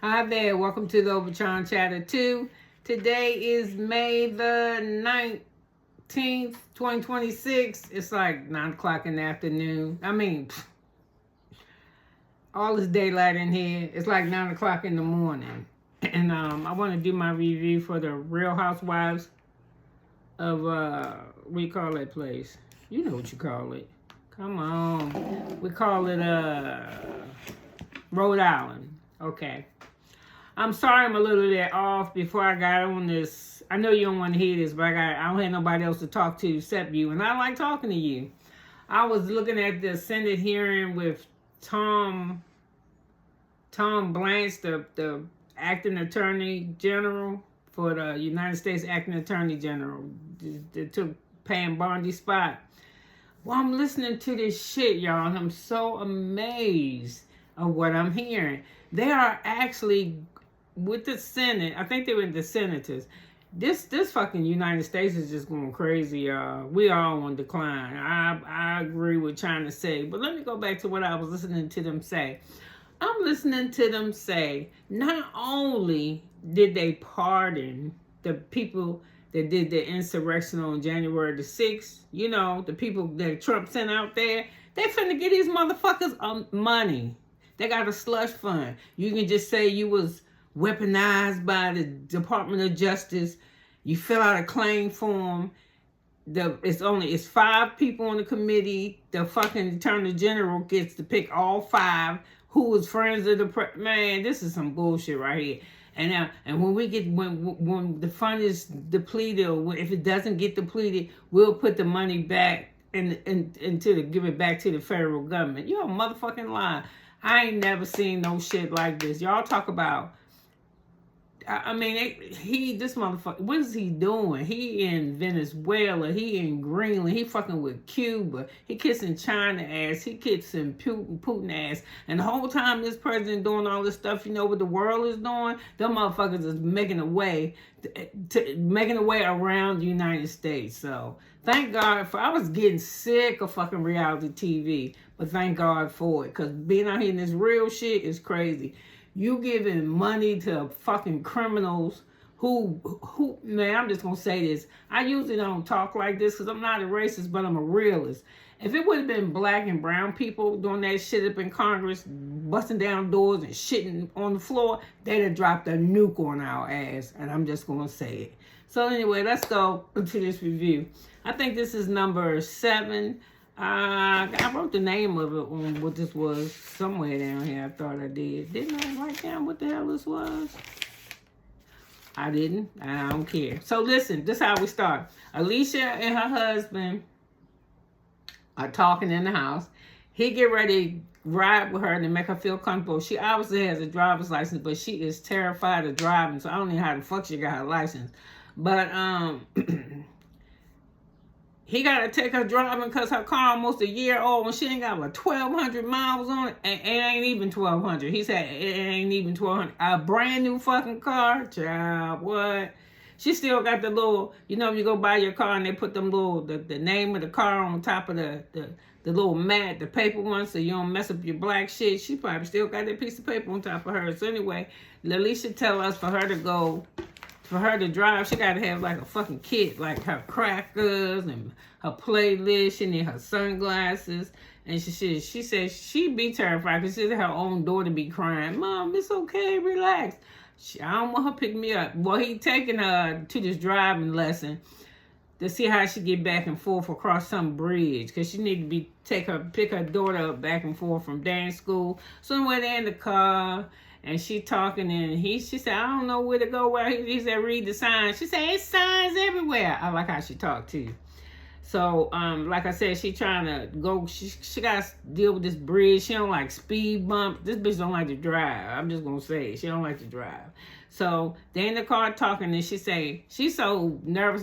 Hi there, welcome to the Overtron Chatter 2. Today is May the 19th, 2026. It's like 9 o'clock in the afternoon. All this daylight in here. It's like 9 o'clock in the morning. And I want to do my review for the Real Housewives of, what do you call that place? You know what you call it. Come on. We call it, Rhode Island. Okay. I'm sorry I'm a little bit off before I got on this. I know you don't want to hear this, but I don't have nobody else to talk to except you. And I like talking to you. I was looking at the Senate hearing with Tom Blanche, the acting attorney general for the United States acting attorney general. That took Pam Bondi's spot. Well, I'm listening to this shit, y'all, and I'm so amazed of what I'm hearing. They are actually with the Senate. I think they were the senators. This fucking United States is just going crazy, y'all. We all on decline. I agree with trying to say, but let me go back to what I was listening to them say. I'm listening to them say, not only did they pardon the people that did the insurrection on January the 6th, you know, the people that Trump sent out there, they finna get these motherfuckers money. They got a slush fund. You can just say you was weaponized by the Department of Justice. You fill out a claim form. It's 5 people on the committee. The fucking Attorney General gets to pick all 5 who was friends of the man. This is some bullshit right here. And when we get when the fund is depleted, or if it doesn't get depleted, we'll put the money back give it back to the federal government. You're a motherfucking lie. I ain't never seen no shit like this. Y'all talk about. This motherfucker, what is he doing? He in Venezuela, he in Greenland, he fucking with Cuba, he kissing China ass, he kissing Putin ass, and the whole time this president doing all this stuff, you know what the world is doing? Them motherfuckers is making a way around the United States. So thank God I was getting sick of fucking reality TV, but thank God for it, because being out here in this real shit is crazy. You giving money to fucking criminals who, man, I'm just going to say this. I usually don't talk like this because I'm not a racist, but I'm a realist. If it would have been black and brown people doing that shit up in Congress, busting down doors and shitting on the floor, they'd have dropped a nuke on our ass, and I'm just going to say it. So anyway, let's go to this review. I think this is number 7. I wrote the name of it on what this was somewhere down here. I thought I did. Didn't I write down what the hell this was? I didn't. I don't care. So listen, this is how we start. Alicia and her husband are talking in the house. He get ready to ride with her to make her feel comfortable. She obviously has a driver's license, but she is terrified of driving. So I don't know how the fuck she got her license. But he got to take her driving because her car almost a year old and she ain't got like 1,200 miles on it. And it ain't even 1,200. He said it ain't even 1,200. A brand new fucking car. Child, what? She still got the little, you know, you go buy your car and they put them little, the name of the car on top of the little mat, the paper one, so you don't mess up your black shit. She probably still got that piece of paper on top of her. So anyway, Alicia tell us for her to drive, she got to have like a fucking kit, like her crackers and her playlist and then her sunglasses. And she said she'd be terrified because she said her own daughter be crying. Mom, it's okay, relax. I don't want her to pick me up. Well, he taking her to this driving lesson to see how she get back and forth across some bridge because she need to pick her daughter up back and forth from dance school. So anyway, they're in the car. And she talking and she said, I don't know where to go. Well, he said, read the signs. She said, it's signs everywhere. I like how she talked too. So, like I said, she trying to go, she got to deal with this bridge. She don't like speed bumps. This bitch don't like to drive. I'm just going to say it. She don't like to drive. So, they in the car talking and she say, she's so nervous.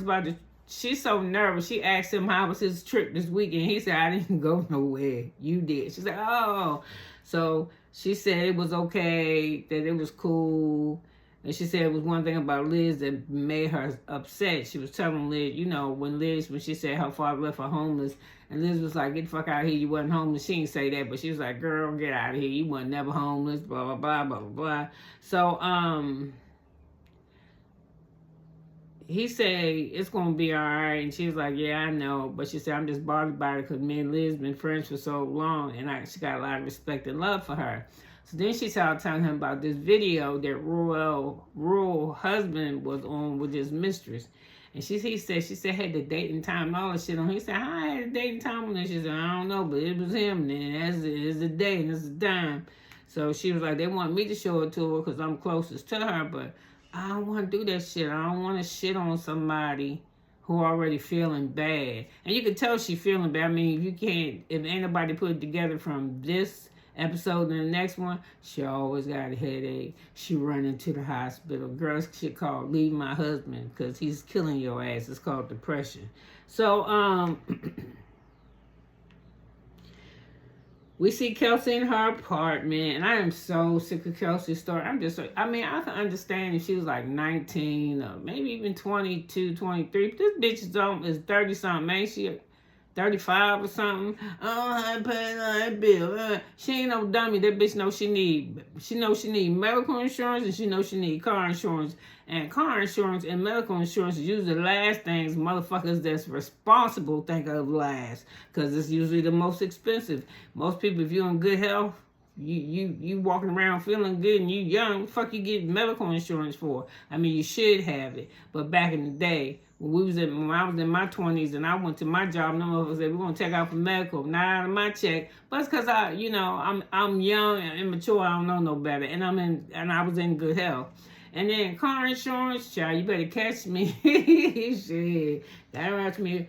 She asked him how was his trip this weekend. He said, I didn't go nowhere. You did. She said, oh. So she said it was okay, that it was cool. And she said it was one thing about Liz that made her upset. She was telling Liz, you know, when she said her father left her homeless, and Liz was like, get the fuck out of here, you wasn't homeless. She didn't say that, but she was like, girl, get out of here, you wasn't never homeless, blah, blah, blah, blah, blah, blah. So, he said, it's going to be all right. And she was like, yeah, I know. But she said, I'm just bothered by it because me and Liz been friends for so long. And she got a lot of respect and love for her. So then she started telling him about this video that Rural husband was on with his mistress. And she said, had the date and time and all that shit on. He said, I had a date and time on this. She said, I don't know, but it was him. And it's the day and it's the time. So she was like, they want me to show it to her because I'm closest to her. But I don't want to do that shit. I don't want to shit on somebody who already feeling bad. And you can tell she feeling bad. I mean, if ain't nobody put it together from this episode and the next one, she always got a headache. She running to the hospital. Girls shit called leave my husband because he's killing your ass. It's called depression. So, we see Kelsey in her apartment, and I am so sick of Kelsey's story. I can understand if she was like 19 or maybe even 22, 23. But this bitch is 30-something, ain't she? 35 or something. Oh, I pay that bill. She ain't no dummy. That bitch knows she need medical insurance, and she knows she need car insurance. And car insurance and medical insurance is usually the last things motherfuckers that's responsible think of last, because it's usually the most expensive. Most people, if you're in good health, you walking around feeling good and you young, what the fuck you get medical insurance for? I mean, you should have it. But back in the day, when I was in my 20s and I went to my job, none of us said, we're going to take out for medical, not out of my check. But it's because I'm young and immature, I don't know no better. And I was in good health. And then car insurance, child, you better catch me. Shit. Gotta watch me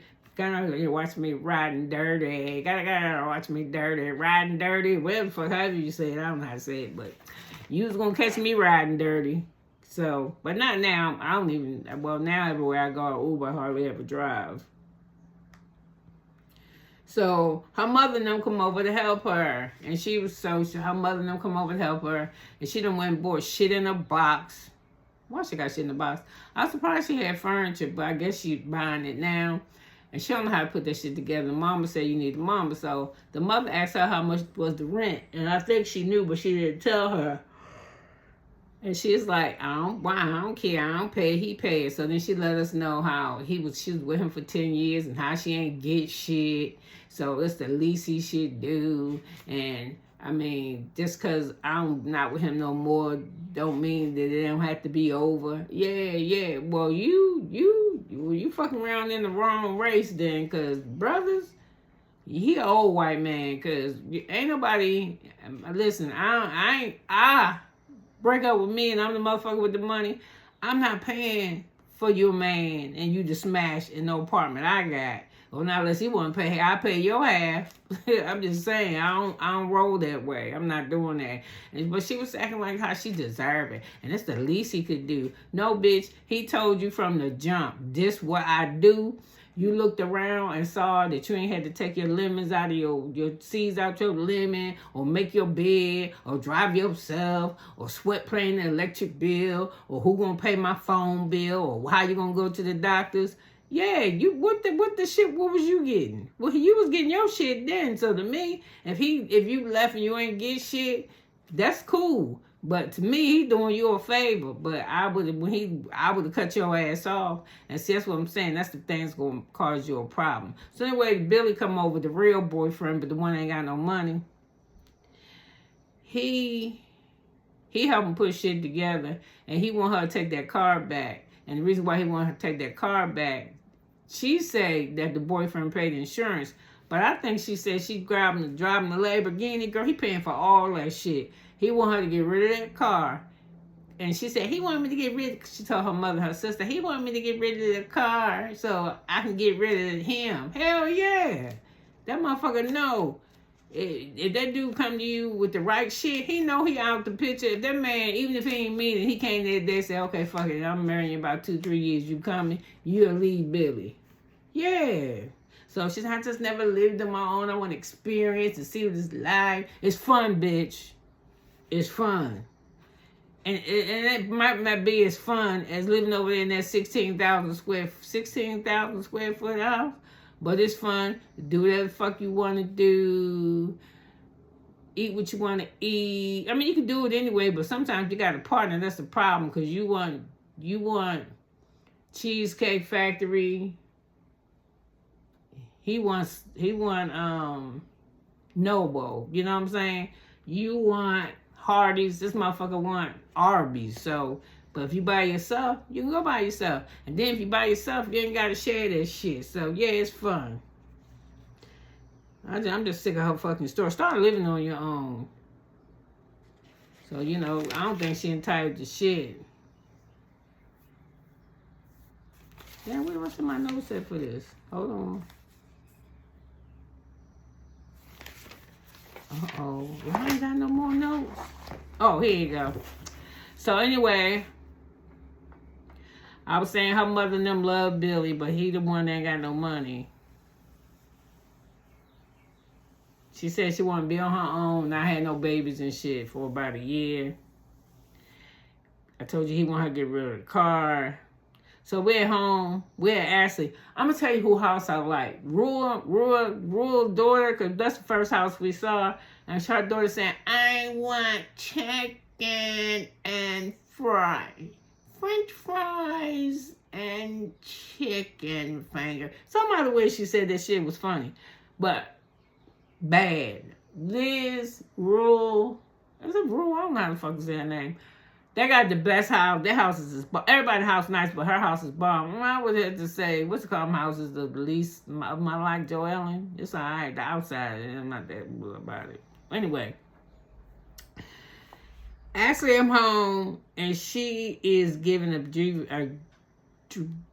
riding dirty. Gotta watch me dirty. Riding dirty. Whatever the fuck, however you say it. I don't know how to say it, but you was gonna catch me riding dirty. So, but not now. Now everywhere I go, I Uber, I hardly ever drive. So her mother and them come over to help her. And her mother and them come over to help her. And she done went and bought shit in a box. Why she got shit in the box? I was surprised she had furniture, but I guess she's buying it now. And she don't know how to put that shit together. The mama said you need the mama. So the mother asked her how much was the rent. And I think she knew, but she didn't tell her. And she's like, I don't care. I don't pay. He paid. So then she let us know how she was with him for 10 years and how she ain't get shit. So it's the least he should do. And I mean, just because I'm not with him no more don't mean that it don't have to be over. Yeah. Well, you fucking around in the wrong race then, because brothers, he an old white man, because ain't nobody, listen, I break up with me and I'm the motherfucker with the money. I'm not paying for your man and you to smash in no apartment I got. Well, now unless he want to pay, I pay your half. I'm just saying, I don't roll that way. I'm not doing that. But she was acting like how she deserved it, and it's the least he could do. No, bitch, he told you from the jump, this what I do. You looked around and saw that you ain't had to take your lemons out of your seeds out your lemon, or make your bed, or drive yourself, or sweat paying the electric bill, or who gonna pay my phone bill, or how you gonna go to the doctors. Yeah, what the shit, what was you getting? Well, you was getting your shit then. So to me, if you left and you ain't get shit, that's cool. But to me, he doing you a favor. But I would have cut your ass off. And see, that's what I'm saying. That's the thing that's gonna cause you a problem. So anyway, Billy come over, the real boyfriend, but the one that ain't got no money. He helped him put shit together, and he want her to take that car back. And the reason why he want her to take that car back, she said that the boyfriend paid insurance, but I think she said she driving the Lamborghini. Girl, he paying for all that shit. He want her to get rid of that car. And she said, he wanted me to get rid of, she told her mother, her sister, he wanted me to get rid of the car so I can get rid of him. Hell yeah. That motherfucker know. If that dude come to you with the right shit, he know he out the picture. If that man, even if he ain't mean it, he came there and say, okay, fuck it, I'm marrying you about 2-3 years. You coming, you'll leave Billy. Yeah. So she said, I just never lived on my own. I want to experience and see what it's like. It's fun, bitch. It's fun. And it might not be as fun as living over there in that 16,000 square foot house, but it's fun. Do whatever the fuck you want to do. Eat what you want to eat. I mean, you can do it anyway, but sometimes you got a partner. That's the problem, because you want Cheesecake Factory. He wants Noble. You know what I'm saying? You want Hardee's. This motherfucker want Arby's. So, but if you by yourself, you can go by yourself. And then if you by yourself, you ain't got to share that shit. So yeah, it's fun. I'm just sick of her fucking story. Start living on your own. So, you know, I don't think she entitled to shit. Yeah, what's in my notes set for this? Hold on. Uh-oh. I ain't got no more notes. Oh, here you go. So anyway, I was saying her mother and them love Billy, but he the one that ain't got no money. She said she wanted to be on her own, not had no babies and shit for about a year. I told you he wanted her to get rid of the car. So we're at home. We're at Ashley. I'm going to tell you who house I like. Rulla's daughter, because that's the first house we saw. And her daughter saying, I want chicken and French fries and chicken finger. Some other way she said that shit was funny. But bad. Liz, Rulla. Is it Rulla? I don't know how the fuck is their name. They got the best house. Their house is everybody's house nice, but her house is bomb. I would have to say, what's the called house is the least of my like Joellen. It's all right. The outside, I'm not that blue about it. Anyway, Ashley, I'm home, and she is giving a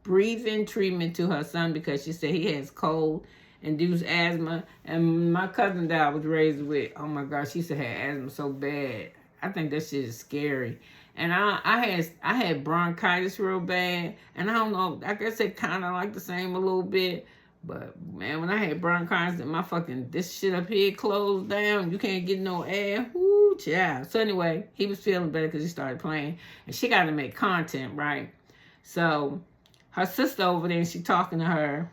breathing treatment to her son because she said he has cold, induced asthma, and my cousin that I was raised with, oh my God, she said had asthma so bad. I think that shit is scary. And I had bronchitis real bad, and I don't know, I guess it kind of like the same a little bit, but man, when I had bronchitis, my fucking, this shit up here closed down, you can't get no air, whoo, child. So anyway, he was feeling better because he started playing, and she got to make content, right? So her sister over there, and she talking to her.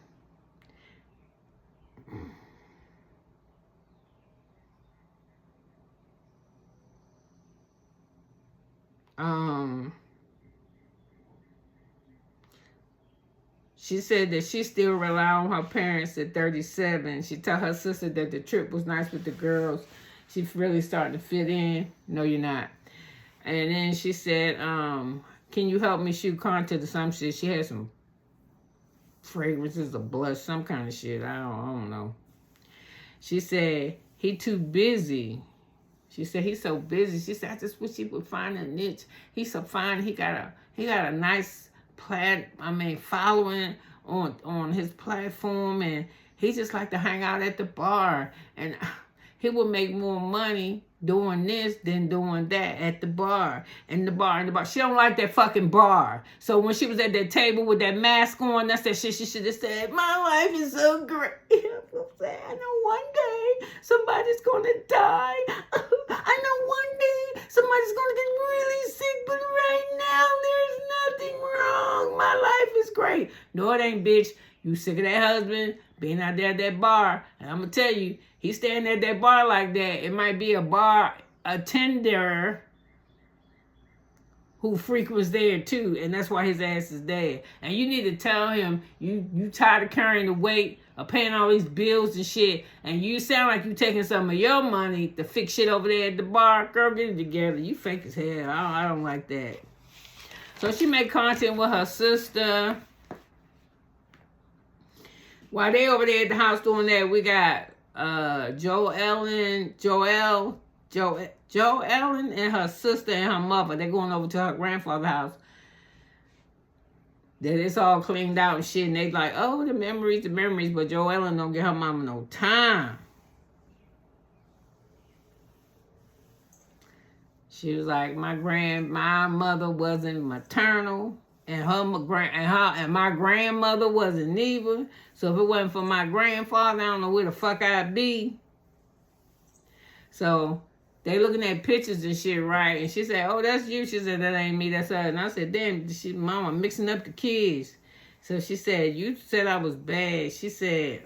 She said that she still rely on her parents at 37. She told her sister that the trip was nice with the girls. She's really starting to fit in. No, you're not. And then she said, can you help me shoot content or some shit? She had some fragrances or blush, some kind of shit. I don't know. She said, he too busy. She said, he's so busy. She said, I just wish he would find a niche. He's so fine. He got a nice following on his platform, and he just like to hang out at the bar, and he would make more money doing this than doing that at the bar. And the bar. She don't like that fucking bar. So when she was at that table with that mask on, that's that shit she should have said, my life is so great. I know one day somebody's gonna die. I know one day somebody's gonna get really sick, but right now there's nothing wrong. My life is great. No, it ain't, bitch. You sick of that husband being out there at that bar. And I'm gonna tell you, he's standing at that bar like that. It might be a bar attender who frequents there too, and that's why his ass is dead. And you need to tell him you tired of carrying the weight of paying all these bills and shit, and you sound like you taking some of your money to fix shit over there at the bar. Girl, get it together. You fake as hell. I don't like that. So she made content with her sister. While they over there at the house doing that, we got Joellen and her sister and her mother. They're going over to her grandfather's house. That it's all cleaned out and shit. And they like, oh, the memories. But Joellen don't give her mama no time. She was like, my mother wasn't maternal, and my grandmother wasn't neither. So if it wasn't for my grandfather, I don't know where the fuck I'd be. So they looking at pictures and shit, right? And she said, oh, that's you. She said, that ain't me, that's her. And I said, damn, mama mixing up the kids. So she said, you said I was bad. She said,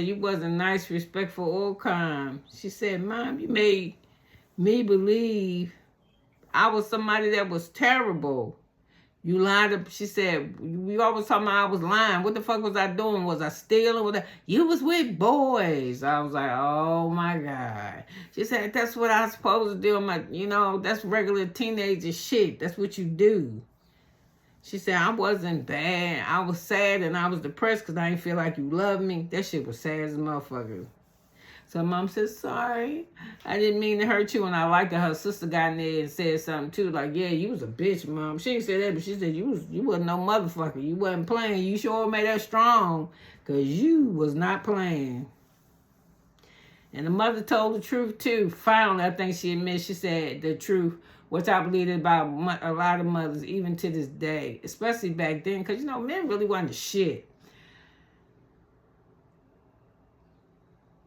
you wasn't nice, respectful, or kind. She said, Mom, you made me believe I was somebody that was terrible. You lied up. She said, we always talking about I was lying. What the fuck was I doing? Was I stealing? You was with boys. I was like, oh my God. She said, that's what I was supposed to do. That's regular teenager shit. That's what you do. She said, I wasn't bad. I was sad and I was depressed because I didn't feel like you loved me. That shit was sad as a motherfucker. So Mom said, sorry. I didn't mean to hurt you. And I liked that her sister got in there and said something too. Like, yeah, you was a bitch, Mom. She didn't say that, but she said, you wasn't no motherfucker. You wasn't playing. You sure made that strong because you was not playing. And the mother told the truth too. Finally, I think she admits, she said the truth, which I believe about a lot of mothers, even to this day, especially back then, because, men really wasn't the shit.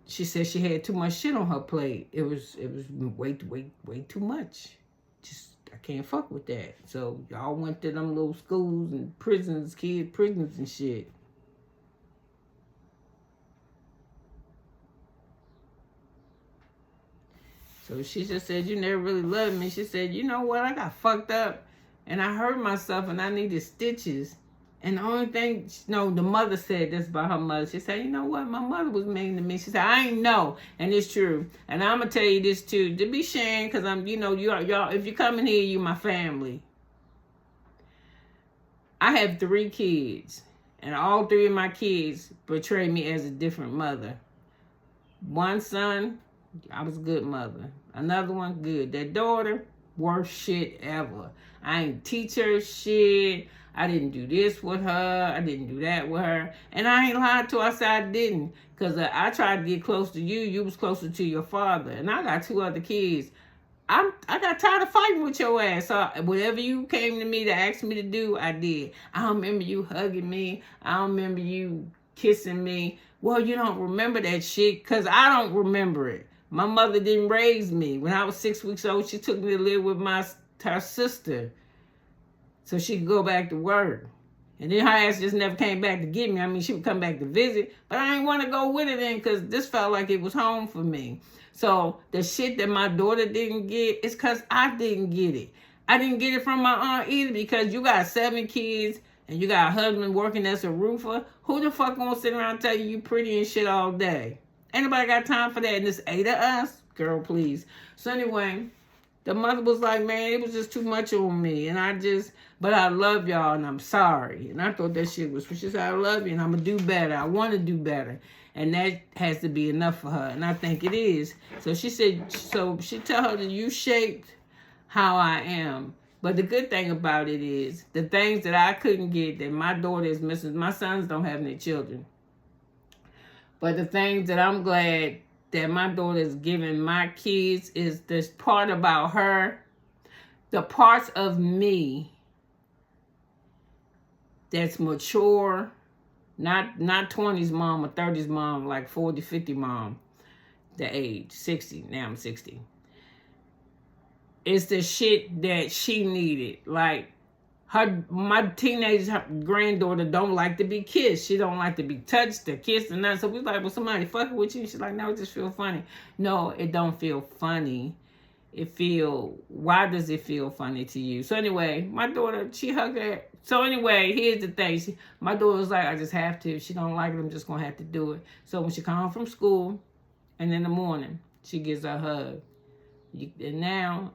She said she had too much shit on her plate. It was way too much. Just, I can't fuck with that. So y'all went to them little schools and prisons and shit. So she just said, you never really loved me. She said, you know what? I got fucked up and I hurt myself and I needed stitches. And the only thing, the mother said this about her mother. She said, you know what? My mother was mean to me. She said, I ain't know. And it's true. And I'm going to tell you this too. To be sharing, because I'm, y'all, if you come in here, you my family. I have 3 kids. And all 3 of my kids portray me as a different mother. One son, I was a good mother. Another one, good. That daughter, worst shit ever. I ain't teach her shit. I didn't do this with her. I didn't do that with her. And I ain't lied to her. I said I didn't. Because I tried to get close to you. You was closer to your father. And I got 2 other kids. I got tired of fighting with your ass. So whatever you came to me to ask me to do, I did. I don't remember you hugging me. I don't remember you kissing me. Well, you don't remember that shit because I don't remember it. My mother didn't raise me. When I was 6 weeks old, she took me to live with her sister so she could go back to work. And then her ass just never came back to get me. I mean, she would come back to visit, but I didn't want to go with her then because this felt like it was home for me. So the shit that my daughter didn't get is because I didn't get it. I didn't get it from my aunt either because you got 7 kids and you got a husband working as a roofer. Who the fuck gonna sit around and tell you pretty and shit all day? Ain't nobody got time for that. And there's 8 of us. Girl, please. So anyway, the mother was like, man, it was just too much on me. And but I love y'all and I'm sorry. And I thought that shit was, she said, I love you and I'm going to do better. I want to do better. And that has to be enough for her. And I think it is. So she said, she tell her that you shaped how I am. But the good thing about it is the things that I couldn't get that my daughter is missing. My sons don't have any children. But the things that I'm glad that my daughter is giving my kids is this part about her, the parts of me that's mature, not 20s mom or 30s mom, like 40, 50 mom, the age, 60, now I'm 60. It's the shit that she needed. Like, my teenage granddaughter don't like to be kissed. She don't like to be touched or kissed and nothing. So we was like, well, somebody fucking with you. She's like, no, it just feel funny. No, it don't feel funny. Why does it feel funny to you? So anyway, my daughter, she hugged her. So anyway, here's the thing. My daughter was like, I just have to. If she don't like it, I'm just going to have to do it. So when she come home from school and in the morning, she gives her a hug. And now...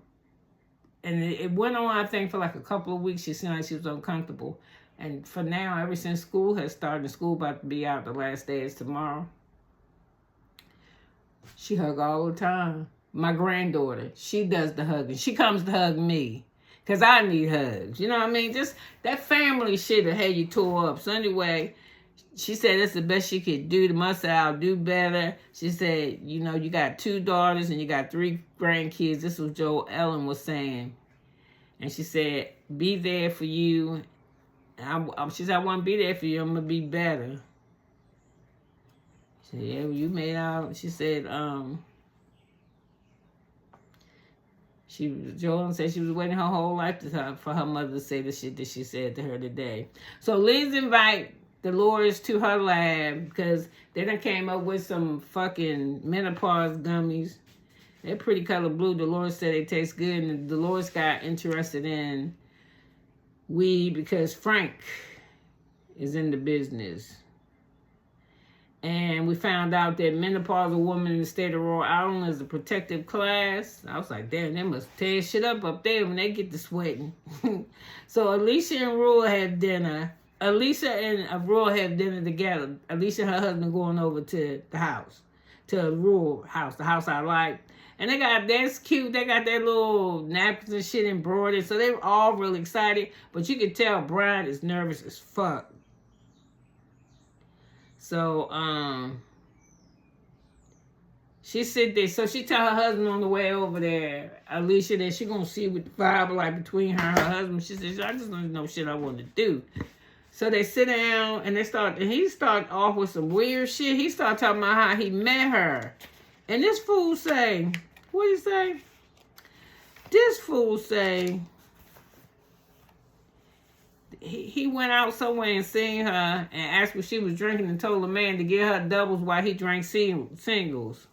And it went on, I think, for like a couple of weeks. She seemed like she was uncomfortable. And for now, ever since school has started, school about to be out, the last day is tomorrow, she hug all the time. My granddaughter, she does the hugging. She comes to hug me because I need hugs. You know what I mean? Just that family shit that had you tore up. So anyway, she said that's the best she could do. The mother said, I'll do better. She said, you got 2 daughters and you got 3 grandkids. This was Joe Ellen was saying. And she said, be there for you. She said, I want to be there for you. I'm going to be better. She said, yeah, you made out. She said, Joan said she was waiting her whole life for her mother to say the shit that she said to her today. So Liz invite Delores to her lab because they done came up with some fucking menopause gummies. They're pretty color blue. Delores said they taste good, and Delores got interested in weed because Frank is in the business. And we found out that menopausal women in the state of Rhode Island is a protective class. I was like, damn, they must tear shit up there when they get to sweating. So Alicia and Rulla had dinner. Alicia and Rulla had dinner together. Alicia and her husband going over to the house, to Rulla house, the house I like. And that's cute. They got their little napkins and shit embroidered. So they were all really excited. But you could tell Brian is nervous as fuck. So, she sit there. So she tell her husband on the way over there, Alicia, that she gonna see what the vibe like between her and her husband. She says, I just don't know shit I want to do. So they sit down and he start off with some weird shit. He start talking about how he met her. And this fool say, what he say? This fool say, he went out somewhere and seen her and asked what she was drinking and told the man to get her doubles while he drank singles.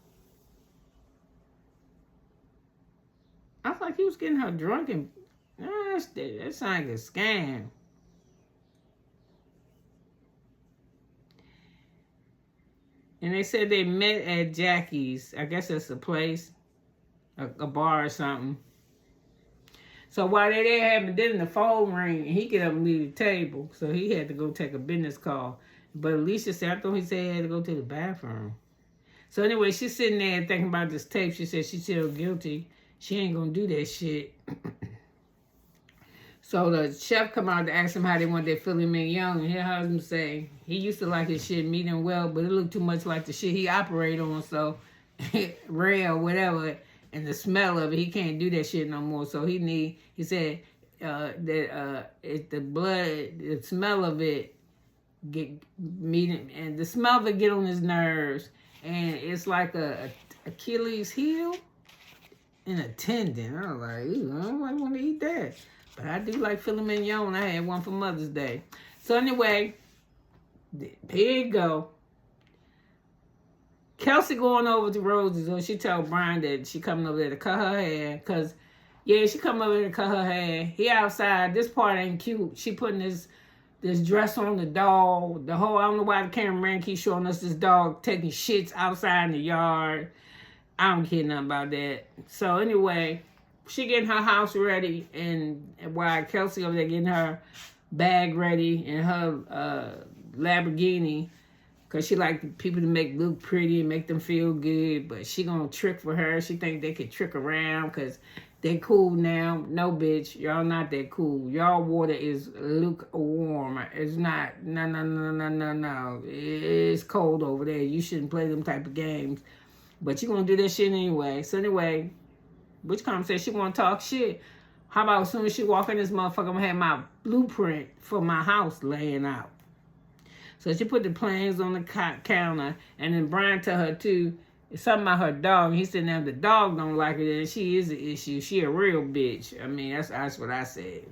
I was like, he was getting her drunk and that sounds like a scam. And they said they met at Jackie's. I guess that's a place, a bar or something. So while they there having dinner, the phone rang, and he get up and leave the table. So he had to go take a business call. But Alicia said, I thought he said he had to go to the bathroom. So anyway, she's sitting there thinking about this tape. She said she's still guilty. She ain't gonna do that shit. So the chef come out to ask him how they want their filet mignon, and her husband say he used to like his shit medium well, but it looked too much like the shit he operate on, so rare or whatever. And the smell of it, he can't do that shit no more. So he said that if the smell of it get medium, and the smell of it get on his nerves, and it's like a Achilles heel and a tendon. I was like, ooh, I don't want to eat that. But I do like filet mignon. I had one for Mother's Day. So anyway, here you go. Kelsey going over to Rosie's, so she told Brian that she coming over there to cut her hair. Because, yeah, she coming over there to cut her hair. He outside. This part ain't cute. She putting this dress on the dog. I don't know why the cameraman keeps showing us this dog taking shits outside in the yard. I don't care nothing about that. So anyway, she getting her house ready, and while Kelsey over there getting her bag ready and her Lamborghini, because she like people to look pretty and make them feel good, but she gonna trick for her. She think they could trick around because they cool now. No, bitch, y'all not that cool. Y'all water is lukewarm. It's not, no. It's cold over there. You shouldn't play them type of games. But you gonna do that shit anyway. So anyway, which Carmen said she wanna talk shit. How about as soon as she walk in this motherfucker, I'm gonna have my blueprint for my house laying out. So she put the plans on the counter, and then Brian tell her too, something about her dog. He said, now the dog don't like it, and she is the issue. She a real bitch. I mean, that's what I said.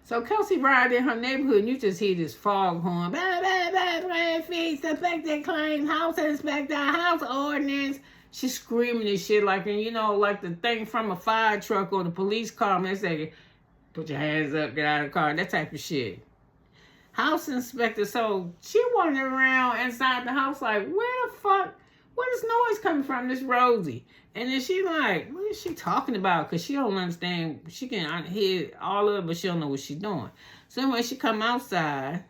So Kelsey ride in her neighborhood, and you just hear this foghorn. Blah, blah, blah, blah, fees, inspector claims, house inspector, house ordinance. She's screaming this shit like the thing from a fire truck or the police car. And they say, put your hands up, get out of the car, that type of shit. House inspector, so she wandering around inside the house like, where the fuck, where this noise coming from, this Rosie? And then she like, what is she talking about? Because she don't understand, she can hear all of it, but she don't know what she's doing. So anyway, she come outside,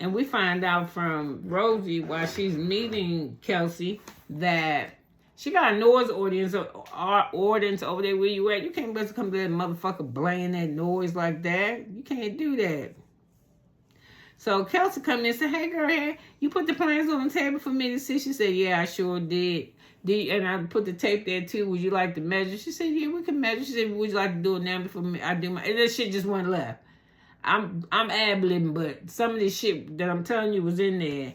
and we find out from Rosie while she's meeting Kelsey that she got a noise ordinance over there where you at. You can't just come to that motherfucker blaying that noise like that. You can't do that. So Kelsey come in and said, hey girl, you put the plans on the table for me to see? She said, yeah, I sure did. And I put the tape there too. Would you like to measure? She said, yeah, we can measure. She said, would you like to do it now before me? I do my, and that shit just went left. I'm ad-libbing, but some of this shit that I'm telling you was in there.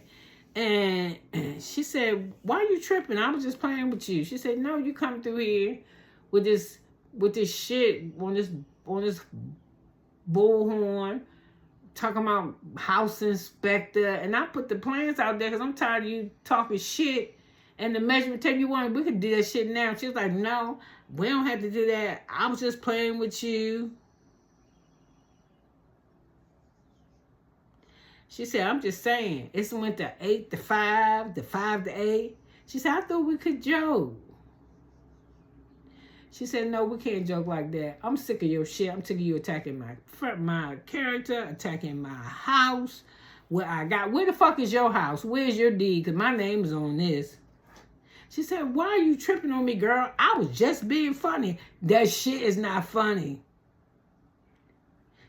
And she said, why are you tripping? I was just playing with you. She said, no, you come through here with this shit on this bullhorn, talking about house inspector, and I put the plans out there because I'm tired of you talking shit. And the measurement tape you want, we could do that shit now. She was like, no, we don't have to do that. I was just playing with you. She said, I'm just saying. It's went to 8 to 5, to 5 to 8. She said, I thought we could joke. She said, no, we can't joke like that. I'm sick of your shit. I'm sick of you attacking my character, attacking my house. Where the fuck is your house? Where's your deed? Because my name's on this. She said, why are you tripping on me, girl? I was just being funny. That shit is not funny.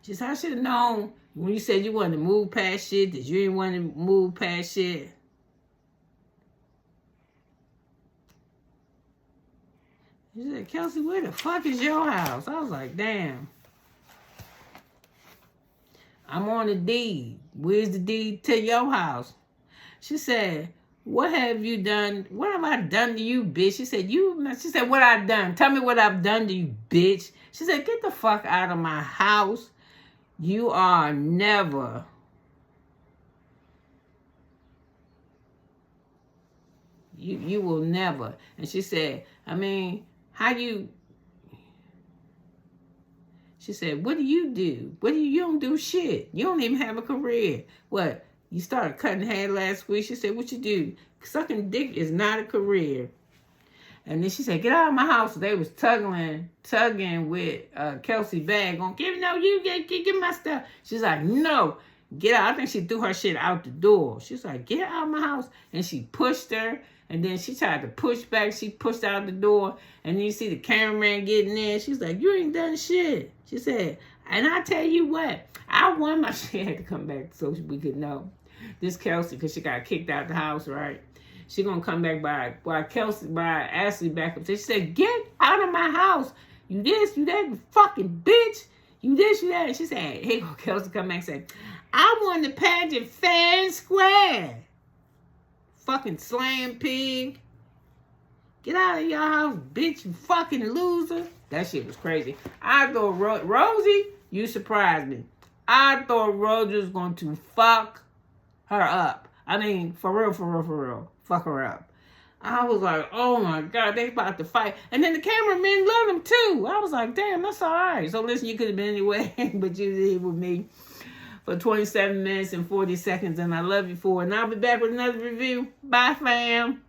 She said, I should have known when you said you wanted to move past shit, that you didn't want to move past shit. She said, Kelsey, where the fuck is your house? I was like, damn. I'm on the deed. Where's the deed to your house? She said, what have you done? What have I done to you, bitch? She said, what I've done? Tell me what I've done to you, bitch. She said, get the fuck out of my house. You are never. You will never. And she said, I mean, she said, what do you do? You don't do shit. You don't even have a career. What? You started cutting hair last week. She said, what you do? Sucking dick is not a career. And then she said, get out of my house. They was tugging with Kelsey bag on, get my stuff. She's like, no, get out. I think she threw her shit out the door. She's like, get out of my house. And she pushed her. And then she tried to push back. She pushed out the door. And then you see the cameraman getting in. She's like, you ain't done shit. She said, and I tell you what, I won my shit. Had to come back so we could know. This Kelsey, because she got kicked out the house, right? She gonna come back by Ashley back up. She said, get out of my house. You this, you that, you fucking bitch. You this, you that. And she said, hey, Kelsey come back and say, I won the pageant fair and square. Fucking slam pig. Get out of your house, bitch, you fucking loser. That shit was crazy. I thought Rosie, you surprised me. I thought Rosie was going to fuck her up. I mean, for real. Fuck her up. I was like, oh my God, they about to fight. And then the cameraman loved them too. I was like, damn, that's all right. So listen, you could have been anywhere, but you did with me for 27 minutes and 40 seconds. And I love you for it. And I'll be back with another review. Bye, fam.